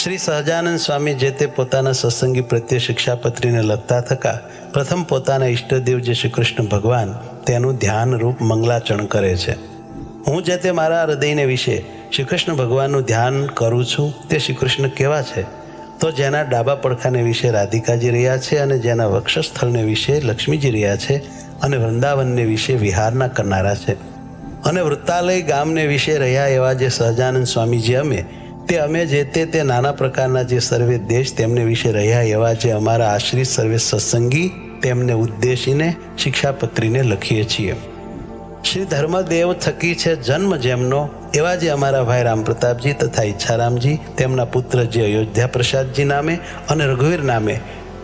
શ્રી સહજાનંદ સ્વામી જે તે પોતાના સત્સંગી પ્રત્યે શિક્ષાપત્રીને લખતા થકા પ્રથમ પોતાના ઈષ્ટદેવ જે શ્રી કૃષ્ણ ભગવાન તેનું ધ્યાન રૂપ મંગલાચરણ કરે છે. હું જે તે મારા હૃદયને વિશે શ્રી કૃષ્ણ ભગવાનનું ધ્યાન કરું છું તે શ્રી કૃષ્ણ કેવા છે? તો જેના ડાબા પડખાને વિશે રાધિકાજી રહ્યા છે અને જેના વક્ષસ્થળને વિશે લક્ષ્મીજી રહ્યા છે અને વૃંદાવનને વિશે વિહારના કરનારા છે અને વૃત્તાલય ગામને વિશે રહ્યા એવા જે સહજાનંદ સ્વામીજી અમે જે તે નાના પ્રકારના જે સર્વે દેશ તેમને વિશે રહ્યા એવા જે અમારા આશ્રિત સર્વે સત્સંગી તેમને ઉદ્દેશીને શિક્ષાપત્રીને લખીએ છીએ. શ્રી ધર્મદેવ થકી છે જન્મ જેમનો એવા જે અમારા ભાઈ રામપ્રતાપજી તથા ઈચ્છારામજી તેમના પુત્ર જે અયોધ્યા પ્રસાદજી નામે અને રઘુવીર નામે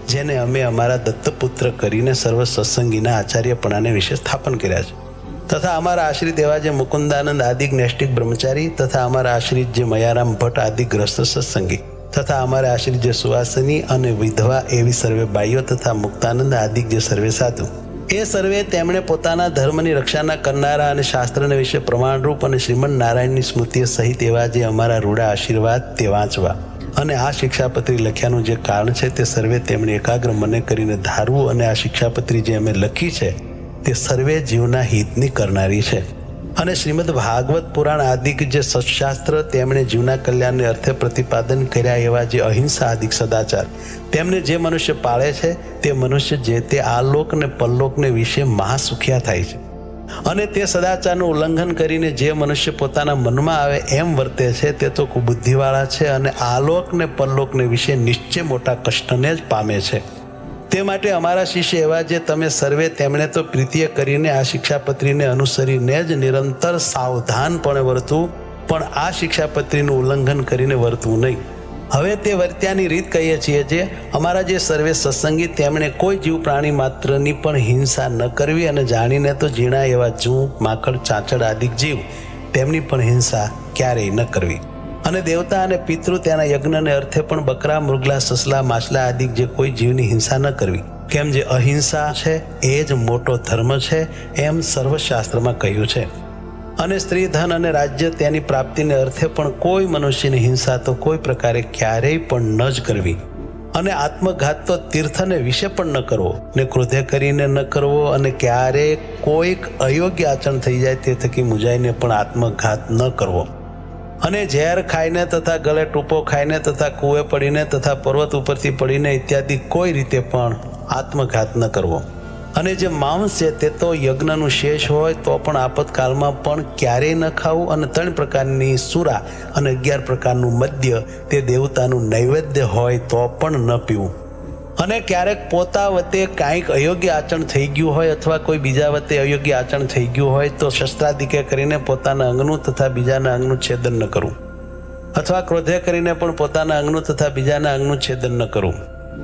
જેને અમે અમારા દત્તપુત્ર કરીને સર્વ સત્સંગીના આચાર્યપણાને વિશે સ્થાપન કર્યા છે તથા અમારા આશ્રિત એવા જે મુકુંદાનંદ આદિક નૈષ્ટિક બ્રહ્મચારી તથા અમારા આશ્રિત જે મયારામ ભટ્ટ આદિ ગ્રસ્ત સત્સંગી તથા અમારા આશ્રિત જે સુવાસની અને વિધવા એવી સર્વે બાઈઓ તથા મુક્તાનંદ આદિક જે સર્વે સાધુ એ સર્વે તેમણે પોતાના ધર્મની રક્ષાના કરનારા અને શાસ્ત્રને વિશે પ્રમાણરૂપ અને શ્રીમદ નારાયણની સ્મૃતિ સહિત એવા જે અમારા રૂડા આશીર્વાદ તે વાંચવા અને આ શિક્ષાપત્રી લખ્યાનું જે કારણ છે તે સર્વે તેમણે એકાગ્ર મને કરીને ધારવું અને આ શિક્ષાપત્રી જે અમે લખી છે તે સર્વે જીવના હિતની કરનારી છે અને શ્રીમદ ભાગવત પુરાણ આદિક જે સત્શાસ્ત્ર તેમણે જીવના કલ્યાણને અર્થે પ્રતિપાદન કર્યા એવા જે અહિંસા આદિક સદાચાર તેમને જે મનુષ્ય પાળે છે તે મનુષ્ય જે તે આલોક ને પરલોકને વિશે મહાસુખ્યા થાય છે અને તે સદાચારનું ઉલ્લંઘન કરીને જે મનુષ્ય પોતાના મનમાં આવે એમ વર્તે છે તે તો કુબુદ્ધિવાળા છે અને આલોક ને પરલોકને વિશે નિશ્ચય મોટા કષ્ટને જ પામે છે. તે માટે અમારા શિષ્ય એવા જે તમે સર્વે તેમણે તો પ્રીતિએ કરીને આ શિક્ષાપત્રીને અનુસરીને જ નિરંતર સાવધાનપણે વર્તવું પણ આ શિક્ષાપત્રીનું ઉલ્લંઘન કરીને વર્તવું નહીં. હવે તે વર્ત્યાની રીત કહીએ છીએ જે અમારા જે સર્વે સત્સંગી તેમણે કોઈ જીવ પ્રાણી માત્રની પણ હિંસા ન કરવી અને જાણીને તો ઝીણા એવા જૂ માકડ ચાંચડ આદિક જીવ તેમની પણ હિંસા ક્યારેય ન કરવી અને દેવતા અને પિતૃ તેના યજ્ઞને અર્થે પણ બકરા મૃગલા સસલા માછલા આદિક જે કોઈ જીવની હિંસા ન કરવી કેમ જે અહિંસા છે એ જ મોટો ધર્મ છે એમ સર્વશાસ્ત્રમાં કહ્યું છે. અને સ્ત્રી ધન અને રાજ્ય તેની પ્રાપ્તિને અર્થે પણ કોઈ મનુષ્યની હિંસા તો કોઈ પ્રકારે ક્યારેય પણ ન જ કરવી અને આત્મઘાત તો તીર્થને વિશે પણ ન કરવો ને ક્રોધે કરીને ન કરવો અને ક્યારેય કોઈક અયોગ્ય આચરણ થઈ જાય તે થકી મુજાઈને પણ આત્મઘાત ન કરવો અને ઝેર ખાઈને તથા ગળે ટૂંપો ખાઈને તથા કૂએ પડીને તથા પર્વત ઉપરથી પડીને ઇત્યાદિ કોઈ રીતે પણ આત્મઘાત ન કરવો અને જે માંસ છે તે તો યજ્ઞનું શેષ હોય તો પણ આપતકાળમાં પણ ક્યારેય ન ખાવું અને 3 પ્રકારની સુરા અને 11 પ્રકારનું મદ્ય તે દેવતાનું નૈવેદ્ય હોય તો પણ ન પીવું અને ક્યારેક પોતા વતે કાંઈક અયોગ્ય આચરણ થઈ ગયું હોય અથવા કોઈ બીજા વતે અયોગ્ય આચરણ થઈ ગયું હોય તો શસ્ત્રાદિકે કરીને પોતાના અંગનું તથા બીજાના અંગનું છેદન ન કરવું અથવા ક્રોધે કરીને પણ પોતાના અંગનું તથા બીજાના અંગનું છેદન ન કરવું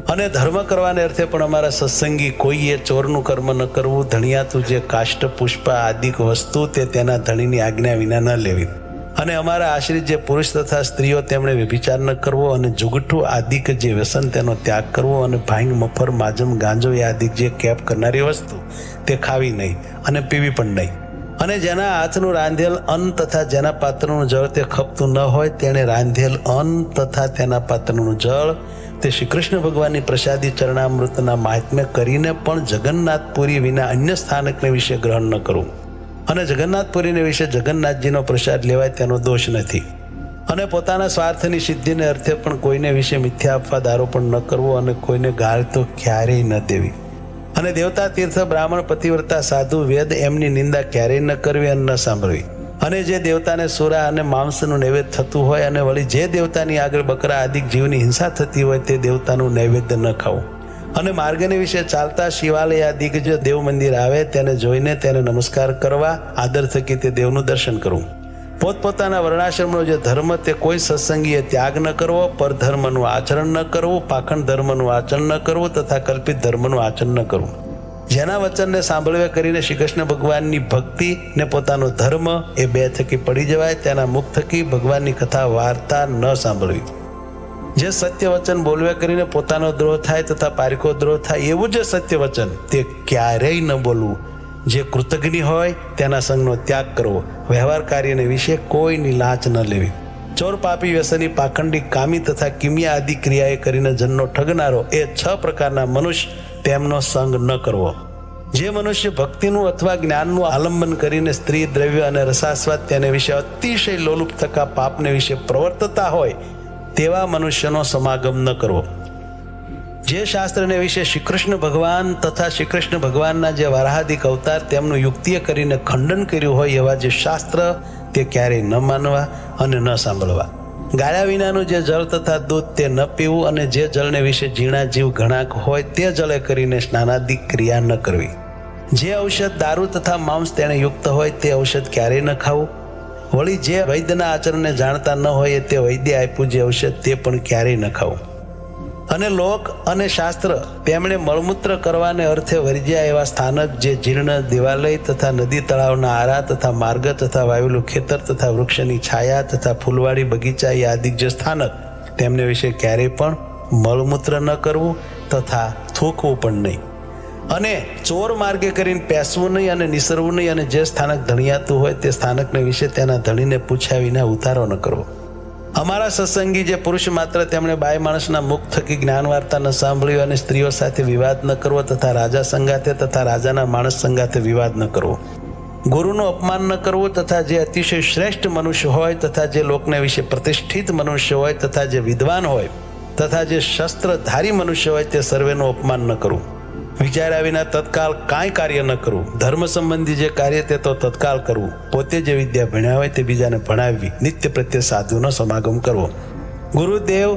અને ધર્મ કરવાને અર્થે પણ અમારા સત્સંગી કોઈએ ચોરનું કર્મ ન કરવું ધણિયાતું જે કાષ્ટ પુષ્પ આદિક વસ્તુ તે તેના ધણીની આજ્ઞા વિના ન લેવી અને અમારા આશ્રિત જે પુરુષ તથા સ્ત્રીઓ તેમણે વ્યભિચાર ન કરવો અને જુગઠ્ઠું આદિક જે વ્યસન તેનો ત્યાગ કરવો અને ભાંગ મફર માજમ ગાંજો એ આદિક જે કેપ કરનારી વસ્તુ તે ખાવી નહીં અને પીવી પણ નહીં અને જેના હાથનું રાંધેલ અન્ન તથા જેના પાત્રનું જળ તે ખપતું ન હોય તેણે રાંધેલ અન્ન તથા તેના પાત્રનું જળ તે શ્રી કૃષ્ણ ભગવાનની પ્રસાદી ચરણામૃતના મહાત્મ્ય કરીને પણ જગન્નાથપુરી વિના અન્ય સ્થાનકને વિશે ગ્રહણ ન કરવું અને જગન્નાથપુરીને વિશે જગન્નાથજીનો પ્રસાદ લેવાય તેનો દોષ નથી અને પોતાના સ્વાર્થની સિદ્ધિને અર્થે પણ કોઈને વિશે મિથ્યા અપવાદ આરોપણ ન કરવો અને કોઈને ગાળ તો ક્યારેય ન દેવી અને દેવતા તીર્થ બ્રાહ્મણ પતિવ્રતા સાધુ વેદ એમની નિંદા ક્યારેય ન કરવી અને ન સાંભળવી અને જે દેવતાને સુરા અને માંસનું નૈવેદ્ય થતું હોય અને વળી જે દેવતાની આગળ બકરા આદિક જીવની હિંસા થતી હોય તે દેવતાનું નૈવેદ્ય ન ખાવું અને માર્ગને વિશે ચાલતા શિવાલય આદિક જે દેવ મંદિર આવે તેને જોઈને તેને નમસ્કાર કરવા આદર થકી તે દેવનું દર્શન કરવું પોતપોતાના વર્ણાશ્રમનો જે ધર્મ તે કોઈ સત્સંગીએ ત્યાગ ન કરવો પરધર્મનું આચરણ ન કરવું પાખંડ ધર્મનું આચરણ ન કરવું તથા કલ્પિત ધર્મનું આચરણ ન કરવું જેના વચનને સાંભળવે કરીને શ્રી કૃષ્ણ ભગવાનની ભક્તિ ને પોતાનો ધર્મ એ 2 થકી પડી જવાય તેના મુખ થકી ભગવાનની કથા વાર્તા ન સાંભળવી જે સત્ય વચન બોલવે કરીને પોતાનો દ્રોહ થાય તથા પારિકો દ્રોહ થાય એવું જે સત્ય વચન તે ક્યારેય ન બોલવું જે કૃતજ્ઞ હોય તેના સંગનો ત્યાગ કરવો વ્યવહાર કાર્યને વિશે કોઈની લાંચ ન લેવી ચોર, પાપી, વ્યસની, પાખંડી, કામી તથા કિમિયા આદિ ક્રિયાએ કરીને જનનો ઠગનારો, એ 6 પ્રકારના મનુષ્ય તેમનો સંગ ન કરવો. જે મનુષ્ય ભક્તિનું અથવા જ્ઞાનનું આલંબન કરીને સ્ત્રી, દ્રવ્ય અને રસાસ્વાદ તેને વિશે અતિશય લોલુપ થકા પાપને વિશે પ્રવર્તતા હોય તેવા મનુષ્યનો સમાગમ ન કરવો. જે શાસ્ત્રને વિશે શ્રી કૃષ્ણ ભગવાન તથા શ્રી કૃષ્ણ ભગવાનના જે વારાહાદિક અવતાર તેમનું યુક્તિએ કરીને ખંડન કર્યું હોય એવા જે શાસ્ત્ર, તે ક્યારેય ન માનવા અને ન સાંભળવા. ગાળ્યા વિનાનું જે જળ તથા દૂધ તે ન પીવું, અને જે જળને વિશે ઝીણા જીવ ઘણાક હોય તે જળે કરીને સ્નાનાદિક ક્રિયા ન કરવી. જે ઔષધ, દારૂ તથા માંસ તેને યુક્ત હોય તે ઔષધ ક્યારેય ન ખાવું. વળી જે વૈદ્યના આચરણને જાણતા ન હોય તે વૈદ્ય આપ્યું જે ઔષધ તે પણ ક્યારેય ન ખાવું. અને લોક અને શાસ્ત્ર તેમણે મળમૂત્ર કરવાને અર્થે વર્જ્યા એવા સ્થાનક, જે જીર્ણ દેવાલય તથા નદી તળાવના આરા તથા માર્ગ તથા વાવેલું ખેતર તથા વૃક્ષની છાયા તથા ફૂલવાડી બગીચા એ આદિક જે સ્થાનક, તેમને વિશે ક્યારેય પણ મળમૂત્ર ન કરવું તથા થૂકવું પણ નહીં. અને ચોર માર્ગે કરીને પેસવું નહીં અને નિસરવું નહીં. અને જે સ્થાનક ધણિયાતું હોય તે સ્થાનકને વિશે તેના ધણીને પૂછ્યા વિના ઉતારો ન કરવો. અમારા સત્સંગી જે પુરુષ માત્ર તેમણે બાય માણસના મુખ થકી જ્ઞાન વાર્તા ન સાંભળ્યું, અને સ્ત્રીઓ સાથે વિવાદ ન કરવો તથા રાજા સંગાથે તથા રાજાના માણસ સંગાથે વિવાદ ન કરવો. ગુરુનું અપમાન ન કરવું તથા જે અતિશય શ્રેષ્ઠ મનુષ્ય હોય તથા જે લોકને વિશે પ્રતિષ્ઠિત મનુષ્ય હોય તથા જે વિદ્વાન હોય તથા જે શસ્ત્રધારી મનુષ્ય હોય તે સર્વેનું અપમાન ન કરવું. વિચાર્યા વિના તત્કાળ કાંઈ કાર્ય ન કરવું. ધર્મ સંબંધી જે કાર્ય તે તો તત્કાળ કરવું. પોતે જે વિદ્યા ભણ્યા હોય તે બીજાને ભણાવવી. નિત્ય પ્રત્યે સાધુનો સમાગમ કરવો. ગુરુદેવ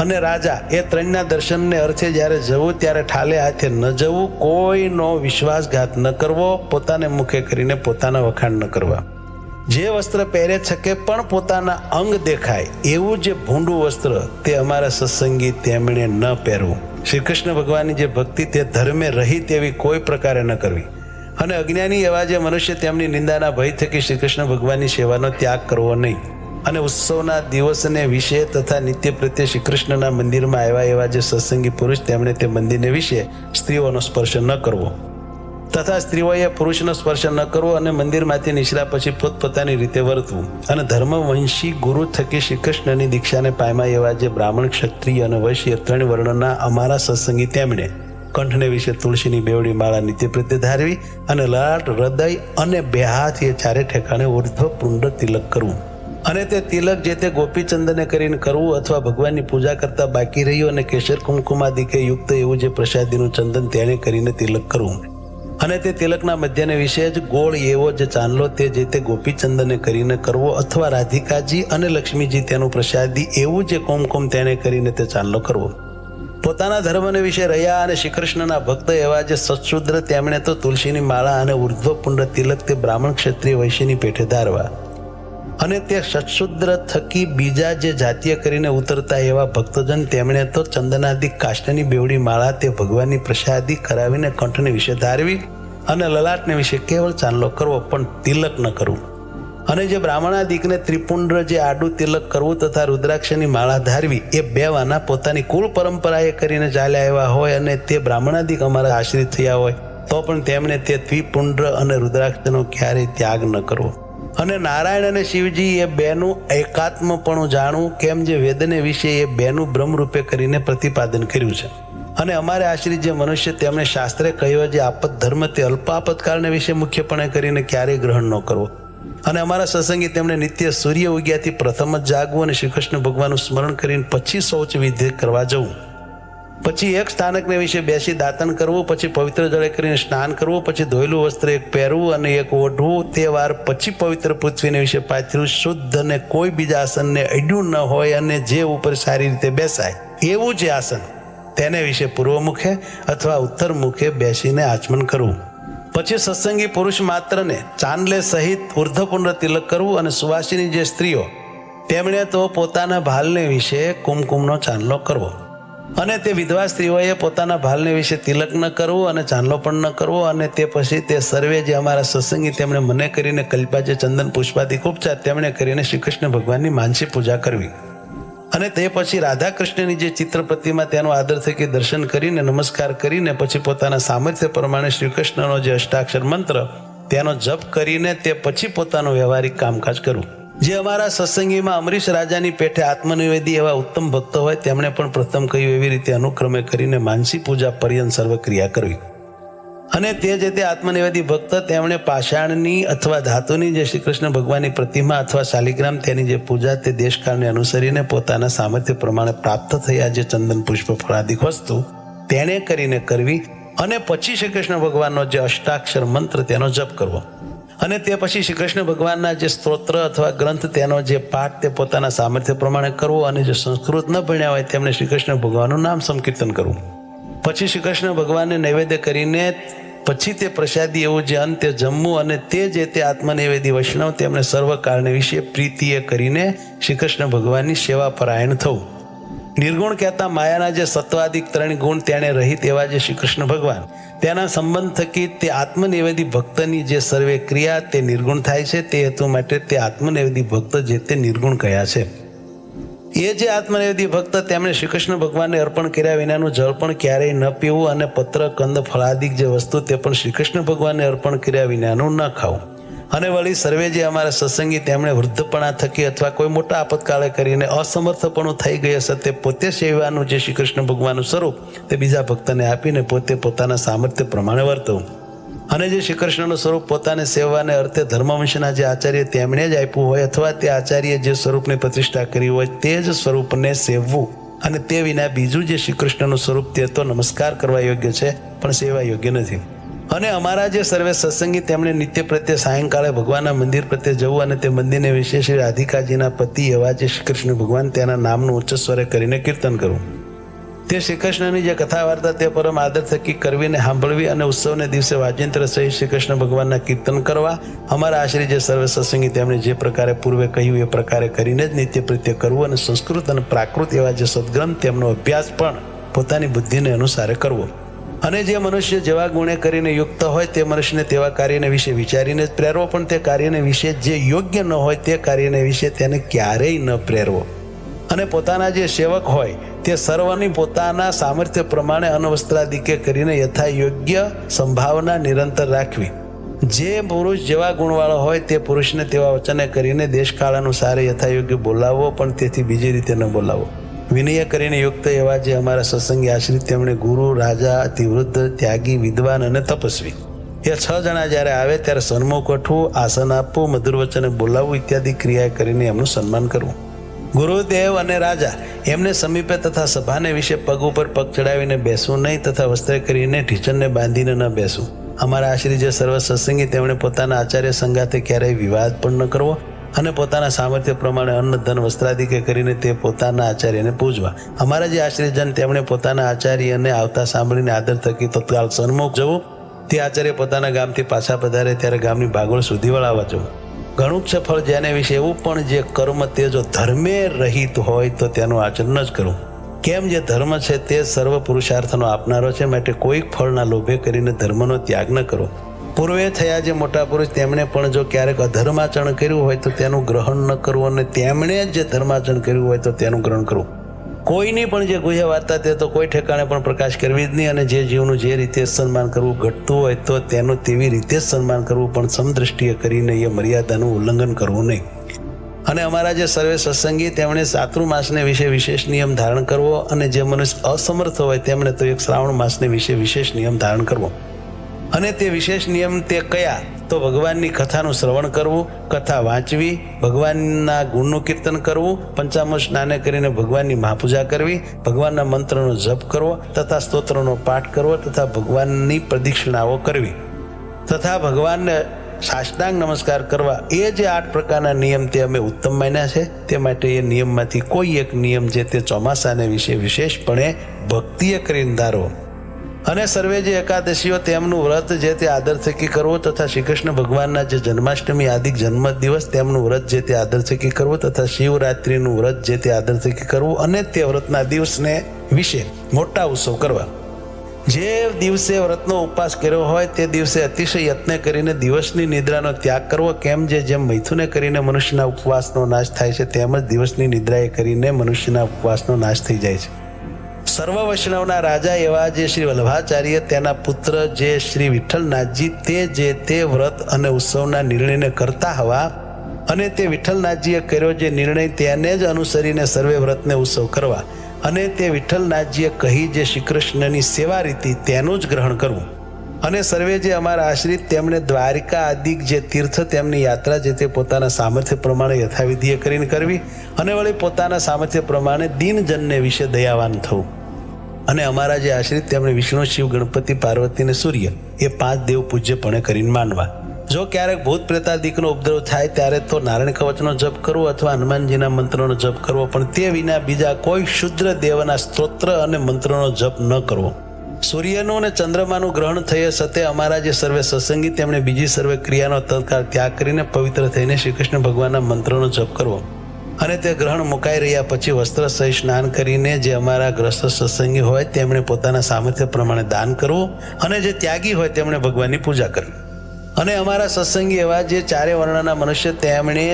અને રાજા એ ત્રણના દર્શનને અર્થે જ્યારે જવું ત્યારે ઠાલે હાથે ન જવું. કોઈનો વિશ્વાસઘાત ન કરવો. પોતાને મુખે કરીને પોતાના વખાણ ન કરવા. જે વસ્ત્ર પહેરે છકે પણ પોતાના અંગ દેખાય એવું જે ભૂંડું વસ્ત્ર તે અમારા સત્સંગી તેમણે ન પહેરવું. શ્રી કૃષ્ણ ભગવાનની જે ભક્તિ તે ધર્મે રહી તેવી કોઈ પ્રકારે ન કરવી. અને અજ્ઞાની એવા જે મનુષ્ય તેમની નિંદાના ભય થકી શ્રી કૃષ્ણ ભગવાનની સેવાનો ત્યાગ કરવો નહીં. અને ઉત્સવના દિવસને વિશે તથા નિત્ય પ્રત્યે શ્રી કૃષ્ણના મંદિરમાં આવ્યા એવા જે સત્સંગી પુરુષ તેમણે તે મંદિરને વિશે સ્ત્રીઓનો સ્પર્શ ન કરવો તથા સ્ત્રીઓએ પુરુષનો સ્પર્શ ન કરવો. અને મંદિરમાંથી નીકળ્યા પછી પોતપોતાની રીતે વર્તવું. અને ધર્મવંશી ગુરુ થકી શ્રી કૃષ્ણની દીક્ષાને પામ્યા એવા જે બ્રાહ્મણ, ક્ષત્રિય અને વૈશ્ય 3 વર્ણના અમારા સત્સંગી તેમણે કંઠને વિશે તુલસીની બેવડી માળા નિત્ય પ્રત્યે ધારવી. અને લાટ, હૃદય અને 2 હાથ એ ચારે ઠેકાણે ઉર્ધ્વ પુંડ તિલક કરવું. અને તે તિલક જે તે ગોપીચંદને કરીને કરવું અથવા ભગવાનની પૂજા કરતા બાકી રહ્યું અને કેસર કુમકુમાદિકે યુક્ત એવું જે પ્રસાદીનું ચંદન તેને કરીને તિલક કરવું. અને તે તિલકના મધ્યને વિશે જ ગોળ એવો જે ચાંદલો તે જે તે ગોપીચંદને કરીને કરવો અથવા રાધિકાજી અને લક્ષ્મીજી તેનું પ્રસાદી એવું જે કુમકુમ તેને કરીને તે ચાંદલો કરવો. પોતાના ધર્મને વિશે રહ્યા અને શ્રી કૃષ્ણના ભક્ત એવા જે સત્શુદ્ર તેમણે તો તુલસીની માળા અને ઉર્ધ્વપુંડ તિલક તે બ્રાહ્મણ, ક્ષત્રિય, વૈશ્યની પેઠે ધારવા. અને તે સત્શુદ્ર થકી બીજા જે જાતીય કરીને ઉતરતા એવા ભક્તજન તેમણે તો ચંદનાદિક કાષ્ટની બેવડી માળા તે ભગવાનની પ્રસાદી કરાવીને કંઠને વિશે ધારવી. અને લલાટને વિશે કેવળ ચાંદલો કરવો પણ તિલક ન કરવું. અને જે બ્રાહ્મણાદિકને ત્રિપુંડ જે આડું તિલક કરવું તથા રુદ્રાક્ષની માળા ધારવી એ 2 વાના પોતાની કુલ પરંપરાએ કરીને ચાલ્યા આવ્યા હોય અને તે બ્રાહ્મણાદિક અમારા આશ્રિત થયા હોય તો પણ તેમણે તે ત્રિપુંડ અને રુદ્રાક્ષનો ક્યારેય ત્યાગ ન કરવો. અને નારાયણ અને શિવજી એ 2નું એકાત્મપણું જાણવું, કેમ જે વેદને વિશે એ 2નું બ્રહ્મરૂપે કરીને પ્રતિપાદન કર્યું છે. અને અમારે આશ્રિત જે મનુષ્ય તેમણે શાસ્ત્રે કહ્યો જે આપત ધર્મ તે અલ્પ આપતકાળને વિશે મુખ્યપણે કરીને ક્યારેય ગ્રહણ ન કરવો. અને અમારા સત્સંગી તેમણે નિત્ય સૂર્ય ઉગ્યાથી પ્રથમ જ જાગવું અને શ્રી કૃષ્ણ ભગવાનનું સ્મરણ કરીને પછી શૌચ વિધિ કરવા જવું. પછી એક સ્થાનકને વિશે બેસી દાતન કરવું, પછી પવિત્ર જળે કરીને સ્નાન કરવું, પછી ધોયેલું વસ્ત્ર એક પહેરવું અને એક ઓઢવું. તે વાર પછી પવિત્ર પૃથ્વીને વિશે પાથર્યું શુદ્ધ અને કોઈ બીજા આસનને અડ્યું ન હોય અને જે ઉપર સારી રીતે બેસાય એવું જે આસન તેને વિશે પૂર્વ મુખે અથવા ઉત્તર મુખે બેસીને આચમન કરવું. પછી સત્સંગી પુરુષ માત્રને ચાંદલે સહિત ઉર્ધ્વપુંડ તિલક કરવું. અને સુવાસિની જે સ્ત્રીઓ તેમણે તો પોતાના ભાલને વિશે કુમકુમનો ચાંદલો કરવો. અને તે વિધવા સ્ત્રીઓએ પોતાના ભાલને વિશે તિલક ન કરવું અને ચાંદલો પણ ન કરવો. અને તે પછી તે સર્વે જે અમારા સત્સંગી તેમણે મને કરીને કલ્પા જે ચંદન પુષ્પાદિક ઉપચાર તેમણે કરીને શ્રી કૃષ્ણ ભગવાનની માનસી પૂજા કરવી. અને તે પછી રાધા કૃષ્ણની જે ચિત્ર પ્રતિમા તેનો આદર થકી દર્શન કરીને નમસ્કાર કરીને પછી પોતાના સામર્થ્ય પ્રમાણે શ્રી કૃષ્ણનો જે અષ્ટાક્ષર મંત્ર તેનો જપ કરીને તે પછી પોતાનું વ્યવહારિક કામકાજ કરવું. જે અમારા સત્સંગીમાં અમરીશ રાજાની પેઠે આત્મનિવેદી એવા ઉત્તમ ભક્તો હોય તેમણે પણ પ્રથમ કહ્યું એવી રીતે અનુક્રમે કરીને માનસી પૂજા પર્યંત સર્વ ક્રિયા કરવી. અને તે જે તે આત્મનિવેદી ભક્ત તેમણે પાષાણની અથવા ધાતુની જે શ્રી કૃષ્ણ ભગવાનની પ્રતિમા અથવા શાલિગ્રામ તેની જે પૂજા તે દેશકાળને અનુસરીને પોતાના સામર્થ્ય પ્રમાણે પ્રાપ્ત થયા જે ચંદન પુષ્પ ફળાદિક વસ્તુ તેણે કરીને કરવી. અને પછી શ્રી કૃષ્ણ ભગવાનનો જે અષ્ટાક્ષર મંત્ર તેનો જપ કરવો. અને તે પછી શ્રી કૃષ્ણ ભગવાનના જે સ્તોત્ર અથવા ગ્રંથ તેનો જે પાઠ તે પોતાના સામર્થ્ય પ્રમાણે કરવો. અને જે સંસ્કૃત ન ભણ્યા હોય તેમણે શ્રી કૃષ્ણ ભગવાનનું નામ સંકીર્તન કરવું. પછી શ્રી કૃષ્ણ ભગવાનને નૈવેદ્ય કરીને પછી તે પ્રસાદી એવું જે અંતે જમવું. અને તે જે તે આત્મનિવેદી વૈષ્ણવ તેમણે સર્વકાળને વિશે પ્રીતિએ કરીને શ્રી કૃષ્ણ ભગવાનની સેવા પરાયણ થવું. નિર્ગુણ કહેતા માયાના જે સત્વાદિક 3 ગુણ તેણે રહિત એવા જે શ્રી કૃષ્ણ ભગવાન તેના સંબંધ થકી તે આત્મનિવેદી ભક્તની જે સર્વે ક્રિયા તે નિર્ગુણ થાય છે. તે હેતુ માટે તે આત્મનિવેદી ભક્ત જે તે નિર્ગુણ કયા છે. એ જે આત્મનિવેદી ભક્ત તેમણે શ્રી કૃષ્ણ ભગવાનને અર્પણ કર્યા વિનાનું જળ પણ ક્યારેય ન પીવું. અને પત્ર કંદ ફળાદિક જે વસ્તુ તે પણ શ્રી કૃષ્ણ ભગવાનને અર્પણ કર્યા વિનાનું ન ખાવું. અને વળી સર્વે જે અમારા સત્સંગી તેમણે વૃદ્ધપણા થકી અથવા કોઈ મોટા આપતકાળે કરીને અસમર્થપણું થઈ ગઈ હશે તે પોતે સેવાનું જે શ્રી કૃષ્ણ ભગવાનનું સ્વરૂપ તે બીજા ભક્તને આપીને પોતે પોતાના સામર્થ્ય પ્રમાણે વર્તવું. અને જે શ્રી કૃષ્ણનું સ્વરૂપ પોતાને સેવાને અર્થે ધર્મવંશના જે આચાર્ય તેમણે જ આપ્યું હોય અથવા તે આચાર્ય જે સ્વરૂપની પ્રતિષ્ઠા કરી હોય તે જ સ્વરૂપને સેવવું. અને તે વિના બીજું જે શ્રી કૃષ્ણનું સ્વરૂપ તે તો નમસ્કાર કરવા યોગ્ય છે પણ સેવા યોગ્ય નથી. અને અમારા જે સર્વે સત્સંગી તેમણે નિત્ય પ્રત્યે સાયંકાળે ભગવાનના મંદિર પ્રત્યે જવું. અને તે મંદિરને વિશે શ્રી રાધિકાજીના પતિ એવા જે શ્રી કૃષ્ણ ભગવાન તેના નામનું ઉચ્ચ સ્વરે કરીને કીર્તન કરવું. તે શ્રી કૃષ્ણની જે કથા વાર્તા તે પરમ આદર થકી કરવીને સાંભળવી. અને ઉત્સવને દિવસે વાજિંત્ર સહિત શ્રી કૃષ્ણ ભગવાનના કીર્તન કરવા. અમારા આશ્રી જે સર્વે સત્સંગી તેમણે જે પ્રકારે પૂર્વે કહ્યું એ પ્રકારે કરીને જ નિત્ય પ્રત્યે કરવું. અને સંસ્કૃત અને પ્રાકૃત એવા જે સદગ્રંથ તેમનો અભ્યાસ પણ પોતાની બુદ્ધિને અનુસારે કરવો. અને જે મનુષ્ય જેવા ગુણે કરીને યુક્ત હોય તે મનુષ્યને તેવા કાર્યને વિશે વિચારીને જ પ્રેરવો. પણ તે કાર્યને વિશે જે યોગ્ય ન હોય તે કાર્યને વિશે તેને ક્યારેય ન પ્રેરવો. અને પોતાના જે સેવક હોય તે સર્વની પોતાના સામર્થ્ય પ્રમાણે અનવસ્ત્રાદિકે કરીને યથા યોગ્ય સંભાવના નિરંતર રાખવી. જે પુરુષ જેવા ગુણવાળો હોય તે પુરુષને તેવા વચને કરીને દેશકાળ અનુસારે યથા યોગ્ય બોલાવવો. પણ તેથી બીજી રીતે ન બોલાવવો. વિનય કરીને યુક્ત એવા જે અમારા સત્સંગી આશ્રિત તેમણે ગુરુ, રાજા, અતિવૃદ્ધ, ત્યાગી, વિદ્વાન અને તપસ્વી એ 6 જણા જ્યારે આવે ત્યારે સન્મુખ ઉઠવું, આસન આપવું, મધુર વચને બોલાવવું ઇત્યાદિ ક્રિયા કરીને એમનું સન્માન કરવું. ગુરુદેવ અને રાજા એમને સમીપે તથા સભાને વિશે પગ ઉપર પગ ચડાવીને બેસવું નહીં. તથા વસ્ત્ર કરીને ઢીચણને બાંધીને ન બેસવું. અમારા આશ્રિત જે સર્વ સત્સંગી તેમણે પોતાના આચાર્ય સંગાથે ક્યારેય વિવાદ પણ ન કરવો. અને પોતાના સામર્થ્ય પ્રમાણે અન્ન ધન વસ્ત્રાદિકે કરીને તે પોતાના આચાર્યને પૂજવા. અમારા જે આશ્રયજન તેમણે પોતાના આચાર્યને આવતા સાંભળીને આદર થકી તત્કાળ સન્મુખ જવું. તે આચાર્ય પોતાના ગામથી પાછા પધારે ત્યારે ગામની ભાગોળ સુધી વળાવવા જવું. ઘણું જ સફળ જેને વિશે એવું પણ જે કર્મ તે જો ધર્મે રહિત હોય તો તેનું આચરણ જ કરવું. કેમ જે ધર્મ છે તે સર્વ પુરુષાર્થનો આપનારો છે. માટે કોઈક ફળના લોભે કરીને ધર્મનો ત્યાગ ન કરો. પૂર્વે થયા જે મોટા પુરુષ તેમણે પણ જો ક્યારેક અધર્માચરણ કર્યું હોય તો તેનું ગ્રહણ ન કરવું. અને તેમણે જે ધર્માચરણ કર્યું હોય તો તેનું ગ્રહણ કરવું. કોઈની પણ જે ગુહ્ય વાર્તા તે તો કોઈ ઠેકાણે પણ પ્રકાશ કરવી જ નહીં. અને જે જીવનું જે રીતે સન્માન કરવું ઘટતું હોય તો તેનું તેવી રીતે જ સન્માન કરવું. પણ સમદ્રષ્ટિએ કરીને એ મર્યાદાનું ઉલ્લંઘન કરવું નહીં. અને અમારા જે સર્વે સત્સંગી તેમણે ચાતુર્માસને વિશે વિશેષ નિયમ ધારણ કરવો. અને જે મનુષ્ય અસમર્થ હોય તેમણે તો એક શ્રાવણ માસને વિશે વિશેષ નિયમ ધારણ કરવો. અને તે વિશેષ નિયમ તે કયા તો ભગવાનની કથાનું શ્રવણ કરવું, કથા વાંચવી, ભગવાનના ગુણનું કીર્તન કરવું, પંચામૃત સ્નાને કરીને ભગવાનની મહાપૂજા કરવી, ભગવાનના મંત્રનો જપ કરવો તથા સ્તોત્રનો પાઠ કરવો તથા ભગવાનની પ્રદક્ષિણાઓ કરવી તથા ભગવાનને સાષ્ટાંગ નમસ્કાર કરવા. એ જે 8 પ્રકારના નિયમ તે અમે ઉત્તમ માન્યા છે. તે માટે એ નિયમમાંથી કોઈ એક નિયમ જે તે ચોમાસાને વિશે વિશેષપણે ભક્તિએ કરીને ધારવો. અને સર્વે જે એકાદશીઓ તેમનું વ્રત જે તે આદર થકી કરવું તથા શ્રી કૃષ્ણ ભગવાનના જે જન્માષ્ટમી આદિ જન્મ દિવસ તેમનું વ્રત જે તે આદર થકી કરવું તથા શિવરાત્રિનું વ્રત જે તે આદર થકી કરવું. અને તે વ્રતના દિવસને વિશે મોટા ઉત્સવ કરવા. જે દિવસે વ્રતનો ઉપવાસ કર્યો હોય તે દિવસે અતિશય યત્ન કરીને દિવસની નિદ્રાનો ત્યાગ કરવો. કેમ જેમ મૈથુને કરીને મનુષ્યના ઉપવાસનો નાશ થાય છે તેમ જ દિવસની નિદ્રાએ કરીને મનુષ્યના ઉપવાસનો નાશ થઈ જાય છે. સર્વ વૈષ્ણવના રાજા એવા જે શ્રી વલ્લભાચાર્ય તેના પુત્ર જે શ્રી વિઠ્ઠલનાથજી તે જે તે વ્રત અને ઉત્સવના નિર્ણયને કરતા હવા અને તે વિઠ્ઠલનાથજીએ કર્યો જે નિર્ણય તેને જ અનુસરીને સર્વે વ્રતને ઉત્સવ કરવા અને તે વિઠ્ઠલનાથજીએ કહી જે શ્રી કૃષ્ણની સેવા રીતિ તેનું જ ગ્રહણ કરવું અને સર્વે જે અમારા આશ્રિત તેમણે દ્વારિકા આદિક જે તીર્થ તેમની યાત્રા જે તે પોતાના સામર્થ્ય પ્રમાણે યથાવિધિએ કરીને કરવી અને વળી પોતાના સામર્થ્ય પ્રમાણે દીનજનને વિશે દયાવાન થવું અને અમારા જે આશ્રિત તેમણે વિષ્ણુ શિવ ગણપતિ પાર્વતી અને સૂર્ય એ 5 દેવ પૂજ્યપણે કરીને માનવા. જો ક્યારેક ભૂત પ્રેતાદિકનો ઉપદ્રવ થાય ત્યારે તો નારાયણ કવચનો જપ કરવો અથવા હનુમાનજીના મંત્રોનો જપ કરવો, પણ તે વિના બીજા કોઈ શુદ્ર દેવના સ્તોત્ર અને મંત્રોનો જપ ન કરવો. સૂર્યનું અને ચંદ્રમાનું ગ્રહણ થયે સતે અમારા જે સર્વે સત્સંગી તેમણે બીજી સર્વે ક્રિયાનો તત્કાળ ત્યાગ કરીને પવિત્ર થઈને શ્રી કૃષ્ણ ભગવાનના મંત્રોનો જપ કરવો અને તે ગ્રહણ મુકાઈ રહ્યા પછી વસ્ત્ર સહિત સ્નાન કરીને જે અમારા ગ્રસ્ત સત્સંગી હોય તેમણે પોતાના સામર્થ્ય પ્રમાણે દાન કરવું અને જે ત્યાગી હોય તેમણે ભગવાનની પૂજા કરવી. અને અમારા સત્સંગી એવા જે 4 વર્ણના મનુષ્ય તેમણે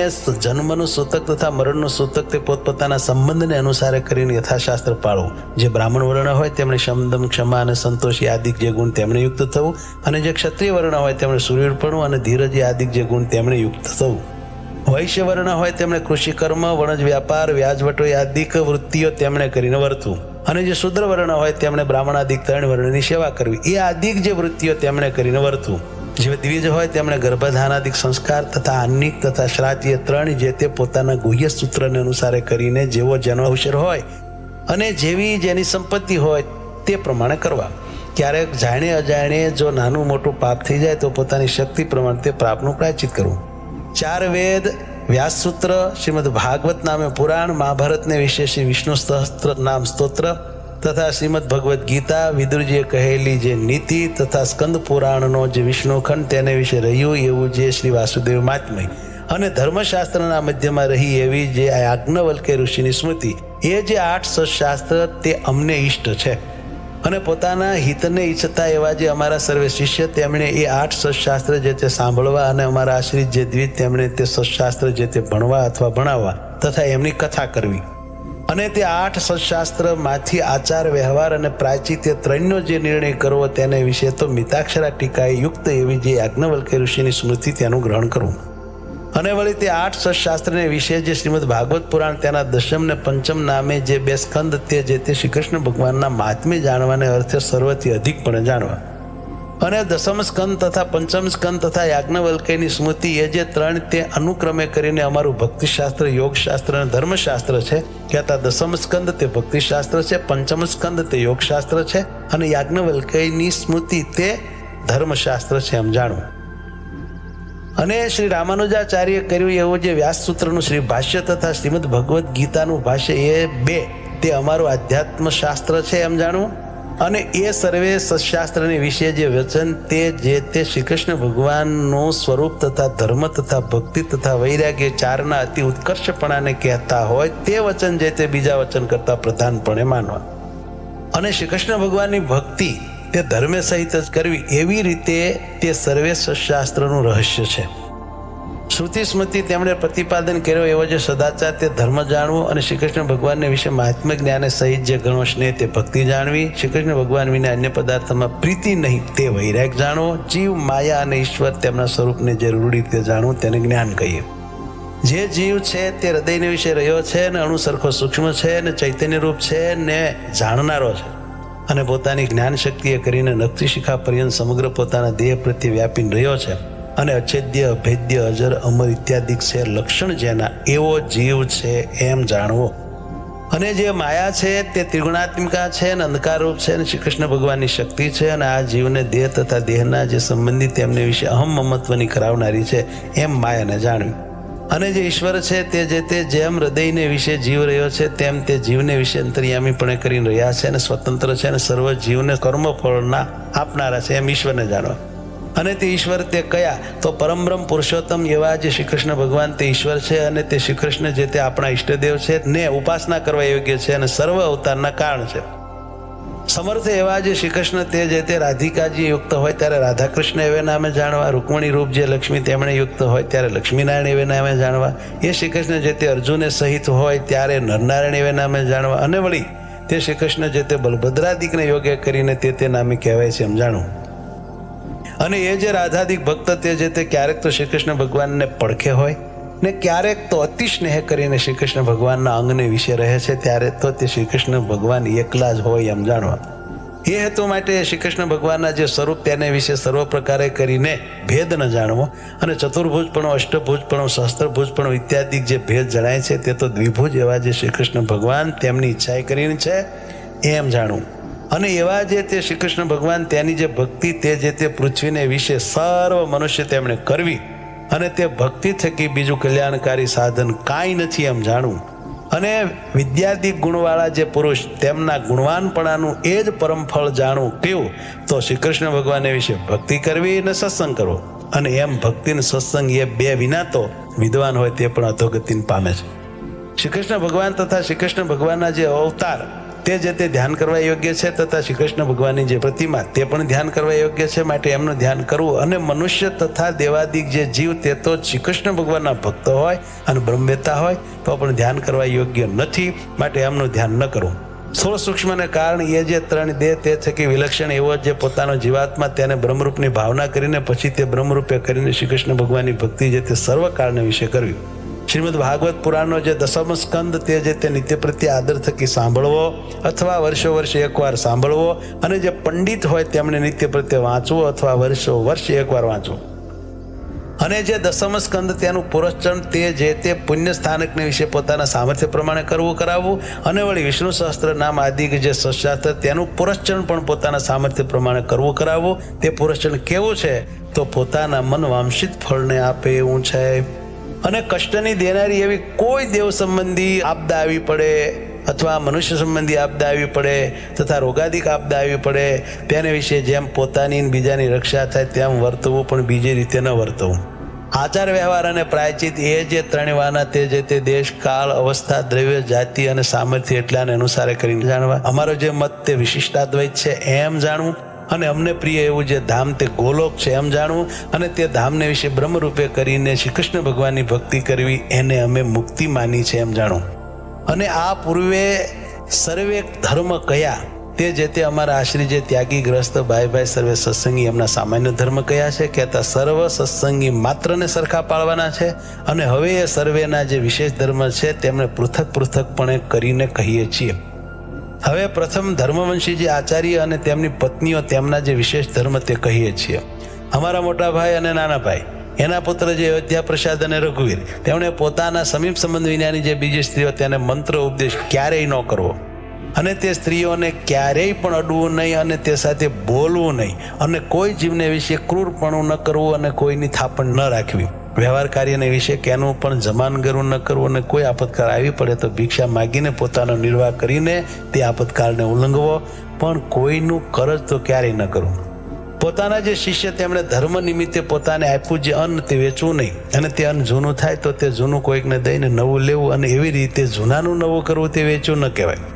જન્મનું સૂતક તથા મરણનું સૂતક તે પોતપોતાના સંબંધને અનુસારે કરીને યથાશાસ્ત્ર પાળવું. જે બ્રાહ્મણ વર્ણ હોય તેમણે શમદમ ક્ષમા અને સંતોષી આદિક જે ગુણ તેમણે યુક્ત થવું અને જે ક્ષત્રિય વર્ણ હોય તેમણે સૂર્યપણું અને ધીરજી આદિક જે ગુણ તેમણે યુક્ત થવું. વૈશ્ય વર્ણ હોય તેમણે કૃષિ કર્મ, વણજ વ્યાપાર, વ્યાજવટો આદિક વૃત્તિઓ તેમણે કરીને વર્તવું અને જે શુદ્ર વર્ણ હોય તેમણે બ્રાહ્મણાદિક 3 વર્ણની સેવા કરવી એ આદિક જે વૃત્તિઓ તેમણે કરીને વર્તવું. જે દ્વિજ હોય તેમણે ગર્ભધાનાદિક સંસ્કાર તથા આન્નિક તથા શ્રાદ્ધ 3 જે તે પોતાના ગુહ્ય સૂત્રને અનુસારે કરીને જેવો જેનો અવસર હોય અને જેવી જેની સંપત્તિ હોય તે પ્રમાણે કરવા. ક્યારેક જાણે અજાણે જો નાનું મોટું પાપ થઈ જાય તો પોતાની શક્તિ પ્રમાણે તે પાપનું પ્રાયશ્ચિત કરવું. 4 વેદ, વ્યાસસૂત્ર, શ્રીમદ ભાગવત નામે પુરાણ, મહાભારતને વિશે શ્રી વિષ્ણુ સહસ્ત્ર નામ સ્તોત્ર તથા શ્રીમદ ભગવદ્ ગીતા, વિદુરજીએ કહેલી જે નીતિ તથા સ્કંદ પુરાણનો જે વિષ્ણુખંડ તેને વિશે રહ્યું એવું જે શ્રી વાસુદેવ મહાત્મય અને ધર્મશાસ્ત્રના મધ્યમાં રહી એવી જે યાજ્ઞવલ્ક્ય ઋષિની સ્મૃતિ એ જે 8 સત્શાસ્ત્ર તે અમને ઈષ્ટ છે. અને પોતાના હિતને ઈચ્છતા એવા જે અમારા સર્વે શિષ્ય તેમણે એ 8 સત્શાસ્ત્ર જે તે સાંભળવા અને અમારા આશ્રિત જે દ્વિજ તેમણે તે સત્શાસ્ત્ર જે તે ભણવા અથવા ભણાવવા તથા એમની કથા કરવી અને તે 8 સત્શાસ્ત્રમાંથી આચાર વ્યવહાર અને પ્રાયશ્ચિત્ય 3નો જે નિર્ણય કરવો તેને વિશે તો મિતાક્ષરા ટીકાએ યુક્ત એવી જે યાજ્ઞવલ્ક્ય ઋષિની સ્મૃતિ તેનું ગ્રહણ કરવું. અને વળી તે 8 સત્શાસ્ત્રને વિશે જે શ્રીમદ ભાગવત પુરાણ તેના 10મ ને 5મ નામે જે 2 સ્કંદ તે જે તે શ્રી કૃષ્ણ ભગવાનના મહાત્મ્ય જાણવાને અર્થે સર્વથી અધિકપણે જાણવા અને 10મ સ્કંદ તથા 5મ સ્કંદ તથા યાજ્ઞવલ્ક્યની સ્મૃતિ એ જે 3 તે અનુક્રમે કરીને અમારું ભક્તિશાસ્ત્ર, યોગશાસ્ત્ર અને ધર્મશાસ્ત્ર છે. કહેતા 10મ સ્કંદ તે ભક્તિશાસ્ત્ર છે, 5મ સ્કંદ તે યોગશાસ્ત્ર છે અને યાજ્ઞવલ્ક્યની સ્મૃતિ તે ધર્મશાસ્ત્ર છે એમ જાણવું. અને શ્રી રામાનુજાચાર્ય કર્યું એવું જે વ્યાસસૂત્રનું શ્રી ભાષ્ય તથા શ્રીમદ ભગવદ્ ગીતાનું ભાષ્ય એ 2 તે અમારું આધ્યાત્મ શાસ્ત્ર છે એમ જાણવું. અને એ સર્વે સત્શાસ્ત્રની વિશે જે વચન તે જે તે શ્રી કૃષ્ણ ભગવાનનું સ્વરૂપ તથા ધર્મ તથા ભક્તિ તથા વૈરાગ્ય 4ના અતિ ઉત્કર્ષપણાને કહેતા હોય તે વચન જે તે બીજા વચન કરતા પ્રધાનપણે માનવા. અને શ્રી કૃષ્ણ ભગવાનની ભક્તિ તે ધર્મે સહિત જ કરવી એવી રીતે તે સર્વે સત્શાસ્ત્રનું રહસ્ય છે. શ્રુતિ સ્મૃતિ તેમણે પ્રતિપાદન કર્યો એવો જે સદાચાર તે ધર્મ જાણવો અને શ્રી કૃષ્ણ ભગવાનને વિશે મહાત્મ્ય જ્ઞાને સહિત જે ગણો સ્નેહ તે ભક્તિ જાણવી. શ્રી કૃષ્ણ ભગવાન વિના અન્ય પદાર્થમાં પ્રીતિ નહીં તે વૈરાગ જાણવો. જીવ, માયા અને ઈશ્વર તેમના સ્વરૂપને જે રૂઢ રીતે જાણવું તેને જ્ઞાન કહીએ. જે જીવ છે તે હૃદયને વિશે રહ્યો છે ને અણુ સરખો સૂક્ષ્મ છે ને ચૈતન્ય રૂપ છે ને જાણનારો છે અને પોતાની જ્ઞાન શક્તિએ કરીને નખથી શિખા પર્યંત સમગ્ર પોતાના દેહ પ્રત્યે વ્યાપીને રહ્યો છે અને અછેદ્ય, અભેદ્ય, અજર, અમર ઇત્યાદિક છે લક્ષણ જેના એવો જીવ છે એમ જાણવો. અને જે માયા છે તે ત્રિગુણાત્મિકા છે અને અંધકારરૂપ છે અને શ્રી કૃષ્ણ ભગવાનની શક્તિ છે અને આ જીવને દેહ તથા દેહના જે સંબંધી તેમને વિશે અહમ મમત્વની કરાવનારી છે એમ માયાને જાણવી. અને જે ઈશ્વર છે તે જે તે જેમ હૃદયને વિશે જીવ રહ્યો છે તેમ તે જીવને વિશે અંતર્યામીપણે કરીને રહ્યા છે અને સ્વતંત્ર છે અને સર્વ જીવને કર્મફળના આપનારા છે એમ ઈશ્વરને જાણવા. અને તે ઈશ્વર તે કયા તો પરમબ્રહ્મ પુરુષોત્તમ એવા જે શ્રી કૃષ્ણ ભગવાન તે ઈશ્વર છે અને તે શ્રી કૃષ્ણ જે તે આપણા ઈષ્ટદેવ છે ને ઉપાસના કરવા યોગ્ય છે અને સર્વ અવતારના કારણ છે. સમર્થ એવા જે શ્રી કૃષ્ણ તે જે તે રાધિકાજી યુક્ત હોય ત્યારે રાધાકૃષ્ણ એવે નામે જાણવા. રૂકમણી રૂપ જે લક્ષ્મી તેમણે યુક્ત હોય ત્યારે લક્ષ્મીનારાયણ એવે નામે જાણવા. એ શ્રી કૃષ્ણ જે તે અર્જુને સહિત હોય ત્યારે નરનારાયણ એવે નામે જાણવા. અને વળી તે શ્રી કૃષ્ણ જે તે બલભદ્રાદિકને યોગ્ય કરીને તે નામે કહેવાય છે એમ જાણવું. અને એ જે રાધાદિક ભક્ત તે જે તે ક્યારેક તો શ્રી કૃષ્ણ ભગવાનને પડખે હોય, ને ક્યારેક તો અતિ સ્નેહ કરીને શ્રી કૃષ્ણ ભગવાનના અંગને વિશે રહે છે, ત્યારે તો તે શ્રી કૃષ્ણ ભગવાન એકલા જ હોય એમ જાણવા. એ હેતુ માટે શ્રી કૃષ્ણ ભગવાનના જે સ્વરૂપ તેને વિશે સર્વ પ્રકારે કરીને ભેદ ન જાણવો, અને ચતુર્ભુજપણો, અષ્ટભુજપણો, સહસ્ત્રભુજપણો ઇત્યાદિ જે ભેદ જણાય છે તે તો દ્વિભુજ એવા જે શ્રી કૃષ્ણ ભગવાન તેમની ઈચ્છાએ કરીને છે એમ જાણવું. અને એવા જે તે શ્રી કૃષ્ણ ભગવાન તેની જે ભક્તિ તે જે તે પૃથ્વીને વિશે સર્વ મનુષ્ય તેમણે કરવી, અને તે ભક્તિ થકી બીજું કલ્યાણકારી સાધન કાંઈ નથી એમ જાણવું. અને વિદ્યાદિક ગુણવાળા જે પુરુષ તેમના ગુણવાનપણાનું એ જ પરમ ફળ જાણવું કેવું, તો શ્રી કૃષ્ણ ભગવાન વિશે ભક્તિ કરવી અને સત્સંગ કરવો. અને એમ ભક્તિ અને સત્સંગ એ બે વિના તો વિદ્વાન હોય તે પણ અધોગતિને પામે છે. શ્રી કૃષ્ણ ભગવાન તથા શ્રી કૃષ્ણ ભગવાનના જે અવતાર તે જે તે ધ્યાન કરવા યોગ્ય છે, તથા શ્રી કૃષ્ણ ભગવાનની જે પ્રતિમા તે પણ ધ્યાન કરવા યોગ્ય છે. માટે એમનું ધ્યાન કરવું. અને મનુષ્ય તથા દેવાદિક જે જીવ તે તો શ્રી કૃષ્ણ ભગવાનના ભક્ત હોય અને બ્રહ્મવેતા હોય તો પણ ધ્યાન કરવા યોગ્ય નથી, માટે એમનું ધ્યાન ન કરવું. સ્થૂળ સૂક્ષ્મને કારણ એ જે ત્રણ દેહ તે થકી વિલક્ષણ એવો જે પોતાનો જીવાત્મા તેને બ્રહ્મરૂપની ભાવના કરીને પછી તે બ્રહ્મરૂપે કરીને શ્રી કૃષ્ણ ભગવાનની ભક્તિ જે તે સર્વ કાળને વિશે કરવી. શ્રીમદ ભાગવત પુરાણનો જે દસમ સ્કંદ તે જે તે નિત્ય પ્રત્યે આદર થકી સાંભળવો, અથવા વર્ષો વર્ષે એકવાર સાંભળવો, અને જે પંડિત હોય તેમણે નિત્ય પ્રત્યે વાંચવું, અથવા વર્ષો વર્ષે એકવાર વાંચવું. અને જે દસમ સ્કંદ તેનું પુરસ્ચરણ તે જે તે પુણ્ય સ્થાનકને વિશે પોતાના સામર્થ્ય પ્રમાણે કરાવવું. અને વળી વિષ્ણુ સહસ્ત્ર નામ આદિ જે સશાસ્ત્ર તેનું પુરસ્ચરણ પણ પોતાના સામર્થ્ય પ્રમાણે કરાવવું. તે પુરસ્ચરણ કેવું છે, તો પોતાના મન વાંશિત ફળને આપે એવું છે. અને કષ્ટની દેનારી એવી કોઈ દેવ સંબંધી આપદા આવી પડે, અથવા મનુષ્ય સંબંધી આપદા આવી પડે, તથા રોગાદિક આપદા આવી પડે, તેને વિશે જેમ પોતાની બીજાની રક્ષા થાય તેમ વર્તવું, પણ બીજી રીતે ન વર્તવું. આચાર વ્યવહાર અને પ્રાયચિત એ જે ત્રણ વાના તે જે તે દેશ, કાળ, અવસ્થા, દ્રવ્ય, જાતિ અને સામર્થ્ય એટલાને અનુસારે કરીને જાણવા. અમારો જે મત તે વિશિષ્ટાદ્વૈત છે એમ જાણવું. અને અમને પ્રિય એવું જે ધામ તે ગોલોક છે એમ જાણવું. અને તે ધામને વિશે બ્રહ્મરૂપે કરીને શ્રી કૃષ્ણ ભગવાનની ભક્તિ કરવી, એને અમે મુક્તિ માની છે એમ જાણવું. અને આ પૂર્વે સર્વે ધર્મ કયા તે જે તે અમારા આશ્રી જે ત્યાગી ગ્રસ્ત ભાઈ સર્વે સત્સંગી એમના સામાન્ય ધર્મ કયા છે, કહેતા સર્વ સત્સંગી માત્રને સરખા પાળવાના છે. અને હવે એ સર્વેના જે વિશેષ ધર્મ છે તેમને પૃથક પૃથકપણે કરીને કહીએ છીએ. હવે પ્રથમ ધર્મવંશી જે આચાર્ય અને તેમની પત્નીઓ તેમના જે વિશેષ ધર્મ તે કહીએ છીએ. અમારા મોટા ભાઈ અને નાના ભાઈ, એના પુત્ર જે અયોધ્યા પ્રસાદ અને રઘુવીર, તેમણે પોતાના સમીપ સંબંધ વિનાની જે બીજી સ્ત્રીઓ તેને મંત્ર ઉપદેશ ક્યારેય ન કરવો, અને તે સ્ત્રીઓને ક્યારેય પણ અડવું નહીં, અને તે સાથે બોલવું નહીં, અને કોઈ જીવને વિશે ક્રૂરપણું ન કરવું, અને કોઈની થાપણ ન રાખવી. વ્યવહાર કાર્યને વિશે કેનું પણ જમાનગરું ન કરવું, અને કોઈ આપતકાળ આવી પડે તો ભિક્ષા માગીને પોતાનો નિર્વાહ કરીને તે આપતકાળને ઉલ્લંઘવો, પણ કોઈનું કરજ તો ક્યારેય ન કરવું. પોતાના જે શિષ્ય તેમણે ધર્મ નિમિત્તે પોતાને આપ્યું જે અન્ન તે વેચવું નહીં, અને તે અન્ન જૂનું થાય તો તે જૂનું કોઈકને દઈને નવું લેવું, અને એવી રીતે જૂનાનું નવું કરવું તે વેચવું ન કહેવાય.